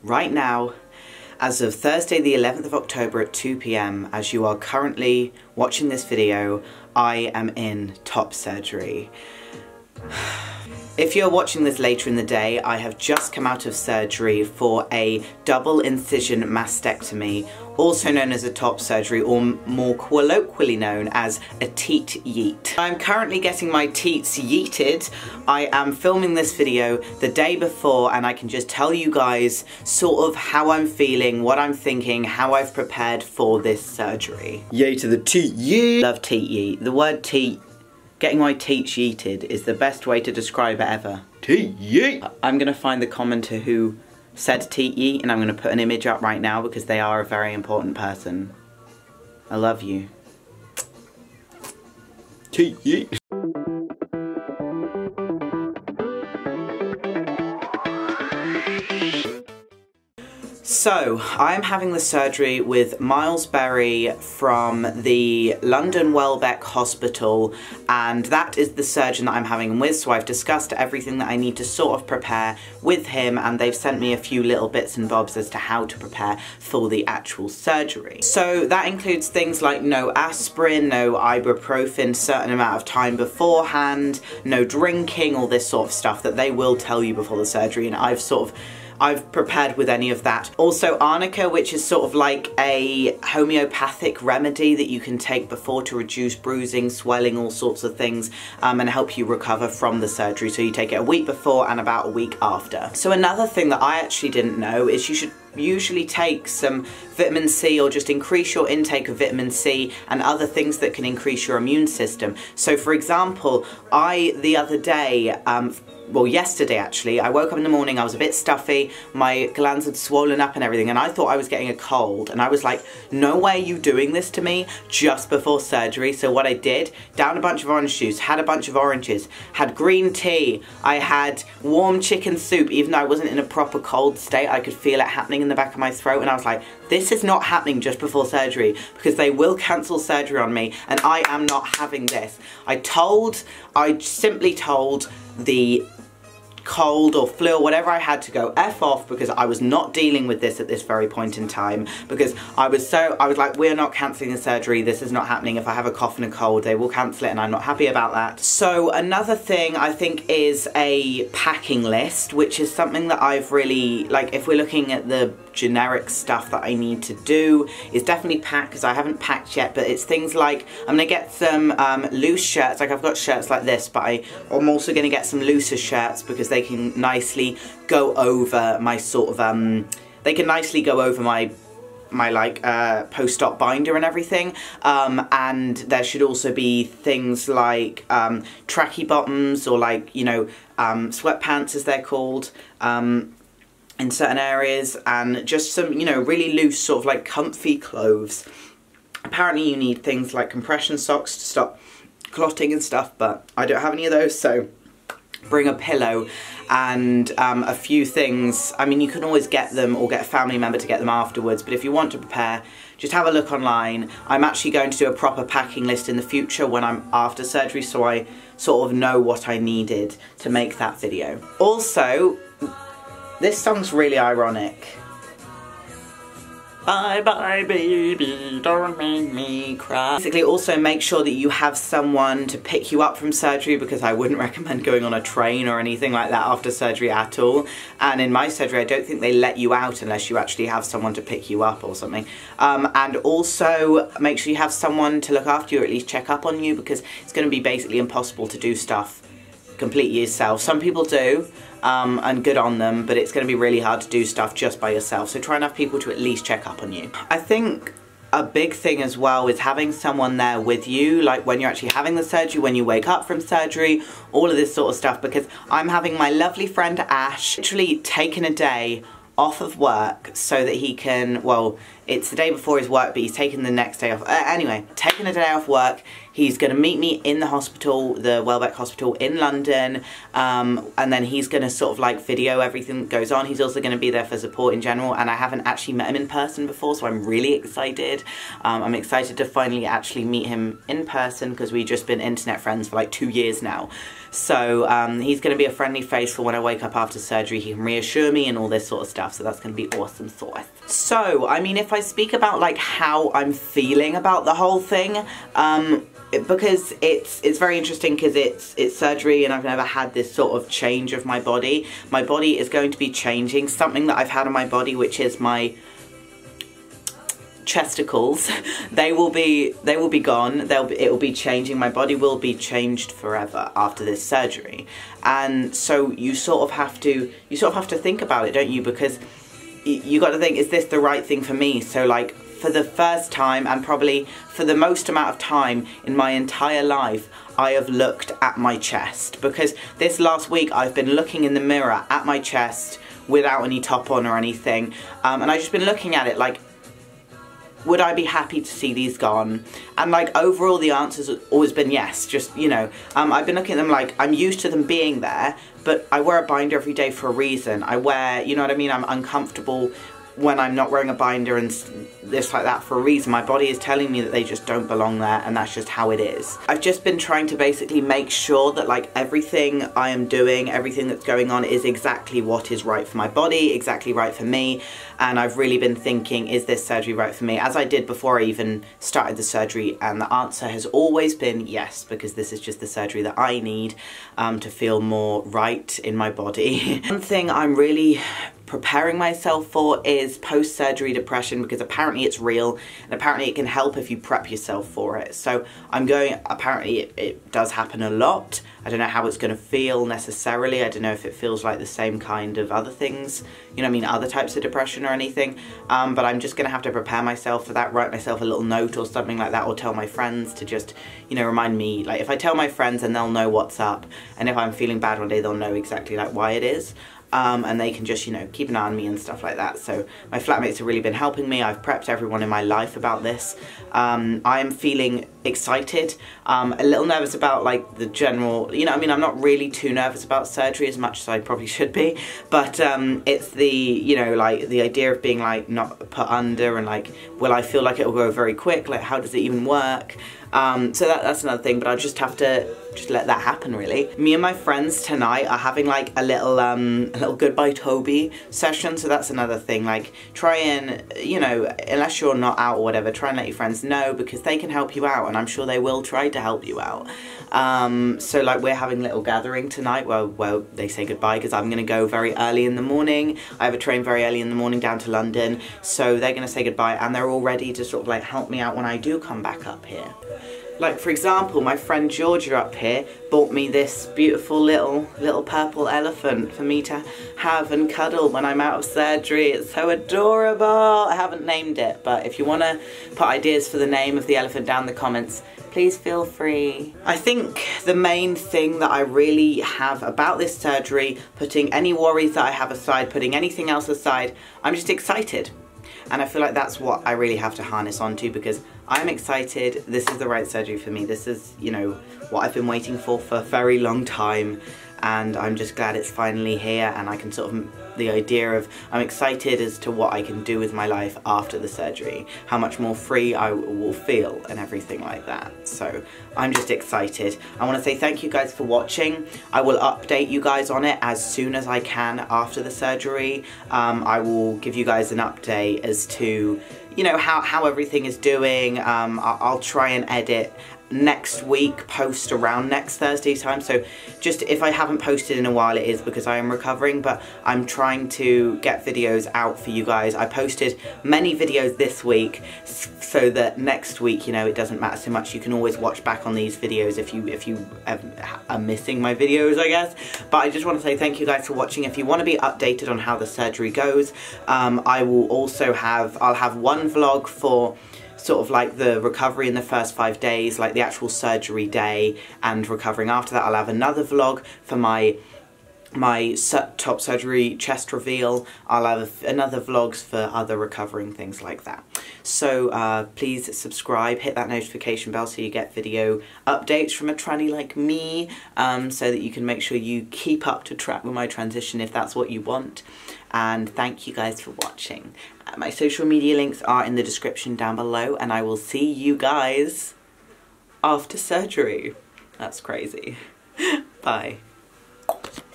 right now, as of Thursday the 11th of October at 2 PM, as you are currently watching this video, I am in top surgery. If you're watching this later in the day, I have just come out of surgery for a double incision mastectomy, also known as a top surgery, or more colloquially known as a teat yeet. I'm currently getting my teats yeeted. I am filming this video the day before, and I can just tell you guys sort of how I'm feeling, what I'm thinking, how I've prepared for this surgery. Yay to the teat yeet! Love teat yeet. The word teat, getting my teats yeeted, is the best way to describe it ever. Teat yeet! I'm gonna find the commenter who said teat yeet, and I'm gonna put an image up right now because they are a very important person. I love you. Teat yeet! So, I'm having the surgery with Miles Berry from the London Welbeck Hospital, and that is the surgeon that I'm having him with, so I've discussed everything that I need to sort of prepare with him, and they've sent me a few little bits and bobs as to how to prepare for the actual surgery. So that includes things like no aspirin, no ibuprofen, certain amount of time beforehand, no drinking, all this sort of stuff that they will tell you before the surgery, and I've prepared with any of that. Also arnica, which is sort of like a homeopathic remedy that you can take before to reduce bruising, swelling, all sorts of things, and help you recover from the surgery. So you take it a week before and about a week after. So another thing that I actually didn't know is you should usually take some vitamin C, or just increase your intake of vitamin C and other things that can increase your immune system. So for example, the other day, well, yesterday actually, I woke up in the morning, I was a bit stuffy, my glands had swollen up and everything, and I thought I was getting a cold, and I was like, no way are you doing this to me just before surgery. So what I did, downed a bunch of orange juice, had a bunch of oranges, had green tea, I had warm chicken soup, even though I wasn't in a proper cold state, I could feel it happening in the back of my throat, and I was like, this is not happening just before surgery, because they will cancel surgery on me, and I am not having this. I simply told the cold or flu or whatever I had to go F off, because I was not dealing with this at this very point in time, because I was like, we're not cancelling the surgery, this is not happening. If I have a cough and a cold, they will cancel it, and I'm not happy about that. So another thing I think is a packing list, which is something that I've really, like, if we're looking at the generic stuff that I need to do, is definitely pack, because I haven't packed yet, but it's things like, I'm gonna get some loose shirts. Like, I've got shirts like this, but I'm also gonna get some looser shirts, because they can nicely go over my sort of, they can nicely go over my like post-op binder and everything, and there should also be things like tracky bottoms, or like, you know, sweatpants as they're called, in certain areas, and just some, you know, really loose sort of like comfy clothes. Apparently you need things like compression socks to stop clotting and stuff, but I don't have any of those, so bring a pillow and a few things. I mean, you can always get them, or get a family member to get them afterwards, but if you want to prepare, just have a look online. I'm actually going to do a proper packing list in the future when I'm after surgery, so I sort of know what I needed to make that video. Also, this song's really ironic. Bye bye baby, don't make me cry. Basically, also make sure that you have someone to pick you up from surgery, because I wouldn't recommend going on a train or anything like that after surgery at all. And in my surgery, I don't think they let you out unless you actually have someone to pick you up or something. And also make sure you have someone to look after you, or at least check up on you, because it's going to be basically impossible to do stuff completely yourself. Some people do, and good on them, but it's going to be really hard to do stuff just by yourself, so try and have people to at least check up on you. I think a big thing as well is having someone there with you, like when you're actually having the surgery, when you wake up from surgery, all of this sort of stuff, because I'm having my lovely friend Ash literally taken a day off of work so that he can, well, It's the day before his work, but he's taking the next day off. Anyway, taking a day off work. He's going to meet me in the hospital, the Welbeck Hospital in London, and then he's going to sort of like video everything that goes on. He's also going to be there for support in general, and I haven't actually met him in person before, so I'm really excited. I'm excited to finally actually meet him in person, because we've just been internet friends for like 2 years now. So he's going to be a friendly face for when I wake up after surgery. He can reassure me and all this sort of stuff, so that's going to be awesome sauce. So, I mean, if I speak about like how I'm feeling about the whole thing, because it's very interesting, because it's surgery and I've never had this sort of change of my body. My body is going to be changing. Something that I've had on my body, which is my chesticles, they will be gone. It will be changing. My body will be changed forever after this surgery. And so you sort of have to think about it, don't you? Because you got to think, is this the right thing for me? So like, for the first time, and probably for the most amount of time in my entire life, I have looked at my chest. Because this last week I've been looking in the mirror at my chest without any top on or anything, and I've just been looking at it like, would I be happy to see these gone? And like, overall the answer's always been yes. Just, you know, I've been looking at them like, I'm used to them being there, but I wear a binder every day for a reason. I wear, you know what I mean, I'm uncomfortable when I'm not wearing a binder and this like that for a reason. My body is telling me that they just don't belong there, and that's just how it is. I've just been trying to basically make sure that like everything I am doing, everything that's going on is exactly what is right for my body, exactly right for me, and I've really been thinking, is this surgery right for me? As I did before I even started the surgery, and the answer has always been yes, because this is just the surgery that I need to feel more right in my body. One thing I'm really preparing myself for is post-surgery depression, because apparently it's real, and apparently it can help if you prep yourself for it. So apparently it does happen a lot. I don't know how it's going to feel necessarily. I don't know if it feels like the same kind of other things, you know what I mean, other types of depression or anything, but I'm just going to have to prepare myself for that, write myself a little note or something like that, or tell my friends to just, you know, remind me. Like, if I tell my friends, then they'll know what's up, and if I'm feeling bad one day, they'll know exactly like why it is. And they can just, you know, keep an eye on me and stuff like that. So my flatmates have really been helping me. I've prepped everyone in my life about this. I am feeling excited, a little nervous about like the general, you know, I mean, I'm not really too nervous about surgery as much as I probably should be, but it's the, you know, like the idea of being like not put under, and like, will I feel like it will go very quick? Like, how does it even work? So that's another thing, but I'll just have to let that happen, really. Me and my friends tonight are having like a little goodbye Toby session, so that's another thing. Like, try and, you know, unless you're not out or whatever, try and let your friends know, because they can help you out, and I'm sure they will try to help you out. So like, we're having a little gathering tonight where they say goodbye, because I'm gonna go very early in the morning. I have a train very early in the morning down to London, so they're gonna say goodbye, and they're all ready to sort of like help me out when I do come back up here. Like, for example, my friend Georgia up here bought me this beautiful little purple elephant for me to have and cuddle when I'm out of surgery. It's so adorable. I haven't named it, but if you want to put ideas for the name of the elephant down in the comments, please feel free. I think the main thing that I really have about this surgery, putting any worries that I have aside, putting anything else aside, I'm just excited. And I feel like that's what I really have to harness onto, because I'm excited. This is the right surgery for me. This is, you know, what I've been waiting for a very long time, and I'm just glad it's finally here, and I can sort of, the idea of, I'm excited as to what I can do with my life after the surgery, how much more free I will feel and everything like that. So I'm just excited. I want to say thank you guys for watching. I will update you guys on it as soon as I can after the surgery. I will give you guys an update as to, you know, how everything is doing. I'll try and edit next week, post around next Thursday time, so just if I haven't posted in a while, it is because I am recovering, but I'm trying to get videos out for you guys. I posted many videos this week, so that next week, you know, it doesn't matter so much. You can always watch back on these videos if you are missing my videos, I guess. But I just want to say thank you guys for watching. If you want to be updated on how the surgery goes, I will also I'll have one vlog for sort of like the recovery in the first 5 days, like the actual surgery day and recovering after that. I'll have another vlog for my top surgery chest reveal. I'll have another vlogs for other recovering things like that. So please subscribe, hit that notification bell so you get video updates from a tranny like me, so that you can make sure you keep up to track with my transition if that's what you want. And thank you guys for watching. My social media links are in the description down below, and I will see you guys after surgery. That's crazy. Bye.